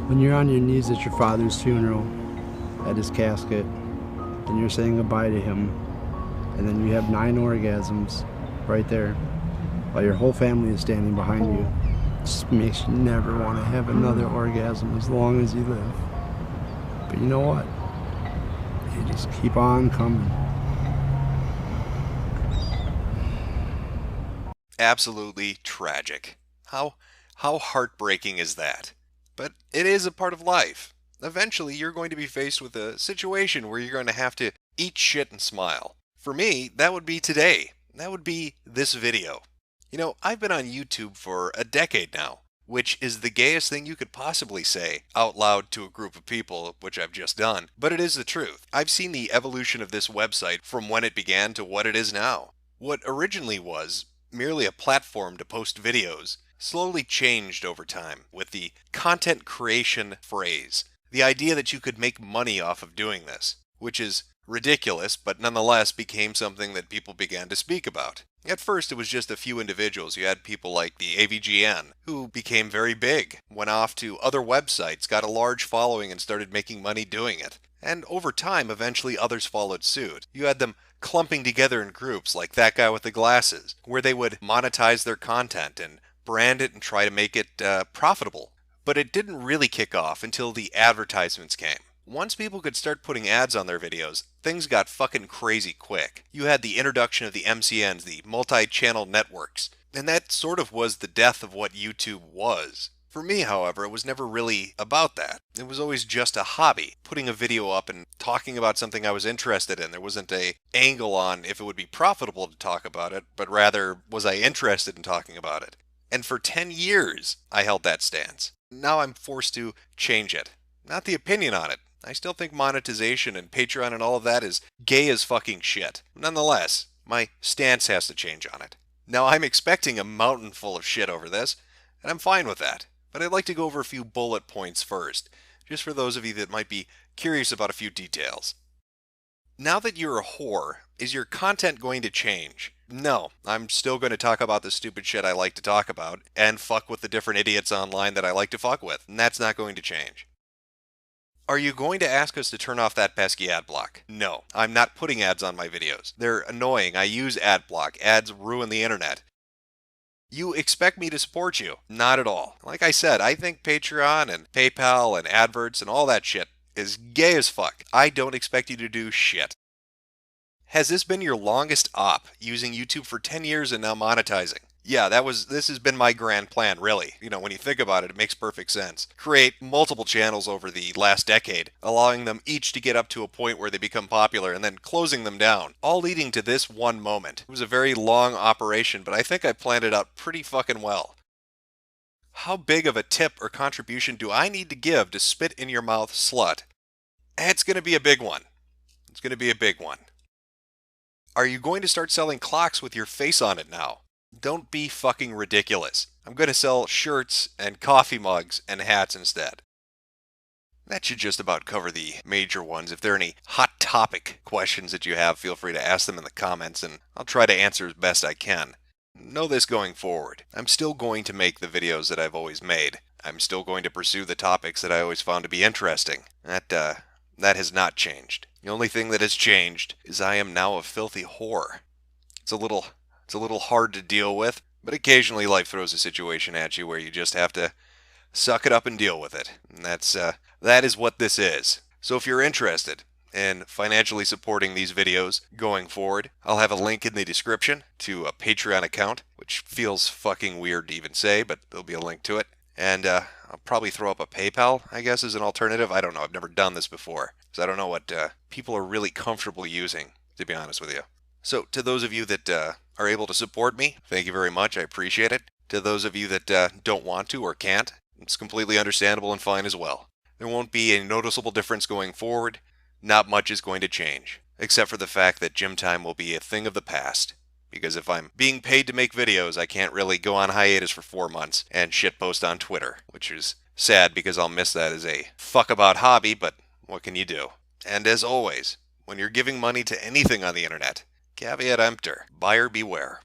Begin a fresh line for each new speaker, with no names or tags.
When you're on your knees at your father's funeral, at his casket, and you're saying goodbye to him, and then you have 9 orgasms right there, while your whole family is standing behind you, it just makes you never want to have another orgasm as long as you live. But you know what? You just keep on coming.
Absolutely tragic. How heartbreaking is that? But it is a part of life. Eventually, you're going to be faced with a situation where you're going to have to eat shit and smile. For me, that would be today. That would be this video. You know, I've been on YouTube for a decade now, which is the gayest thing you could possibly say out loud to a group of people, which I've just done. But it is the truth. I've seen the evolution of this website from when it began to what it is now. What originally was merely a platform to post videos slowly changed over time with the content creation phrase. The idea that you could make money off of doing this, which is ridiculous, but nonetheless became something that people began to speak about. At first, it was just a few individuals. You had people like the AVGN, who became very big, went off to other websites, got a large following, and started making money doing it. And over time, eventually others followed suit. You had them clumping together in groups like that guy with the glasses, where they would monetize their content and brand it and try to make it profitable. But it didn't really kick off until the advertisements came. Once people could start putting ads on their videos, things got fucking crazy quick. You had the introduction of the MCNs, the multi-channel networks, and that sort of was the death of what YouTube was. For me, however, it was never really about that. It was always just a hobby, putting a video up and talking about something I was interested in. There wasn't a angle on if it would be profitable to talk about it, but rather, was I interested in talking about it? And for 10 years, I held that stance. Now I'm forced to change it. Not the opinion on it. I still think monetization and Patreon and all of that is gay as fucking shit. Nonetheless, my stance has to change on it. Now I'm expecting a mountain full of shit over this, and I'm fine with that. But I'd like to go over a few bullet points first, just for those of you that might be curious about a few details. Now that you're a whore, is your content going to change? No, I'm still going to talk about the stupid shit I like to talk about, and fuck with the different idiots online that I like to fuck with, and that's not going to change. Are you going to ask us to turn off that pesky ad block? No, I'm not putting ads on my videos. They're annoying. I use ad block. Ads ruin the internet. You expect me to support you? Not at all. Like I said, I think Patreon and PayPal and adverts and all that shit is gay as fuck. I don't expect you to do shit. Has this been your longest op, using YouTube for 10 years and now monetizing? Yeah, this has been my grand plan, really. You know, when you think about it, it makes perfect sense. Create multiple channels over the last decade, allowing them each to get up to a point where they become popular and then closing them down, all leading to this one moment. It was a very long operation, but I think I planned it out pretty fucking well. How big of a tip or contribution do I need to give to spit in your mouth, slut? It's going to be a big one. It's going to be a big one. Are you going to start selling clocks with your face on it now? Don't be fucking ridiculous. I'm going to sell shirts and coffee mugs and hats instead. That should just about cover the major ones. If there are any hot topic questions that you have, feel free to ask them in the comments and I'll try to answer as best I can. Know this going forward. I'm still going to make the videos that I've always made. I'm still going to pursue the topics that I always found to be interesting. That has not changed. The only thing that has changed is I am now a filthy whore. It's a little hard to deal with, but occasionally life throws a situation at you where you just have to suck it up and deal with it. And that is what this is. So if you're interested in financially supporting these videos going forward, I'll have a link in the description to a Patreon account, which feels fucking weird to even say, but there'll be a link to it. And I'll probably throw up a PayPal, I guess, as an alternative. I don't know. I've never done this before, so I don't know what people are really comfortable using, to be honest with you. So to those of you that are able to support me, thank you very much. I appreciate it. To those of you that don't want to or can't, it's completely understandable and fine as well. There won't be a noticeable difference going forward. Not much is going to change, except for the fact that gym time will be a thing of the past. Because if I'm being paid to make videos, I can't really go on hiatus for 4 months and shitpost on Twitter, which is sad because I'll miss that as a fuck about hobby, but what can you do? And as always, when you're giving money to anything on the internet, caveat emptor, buyer beware.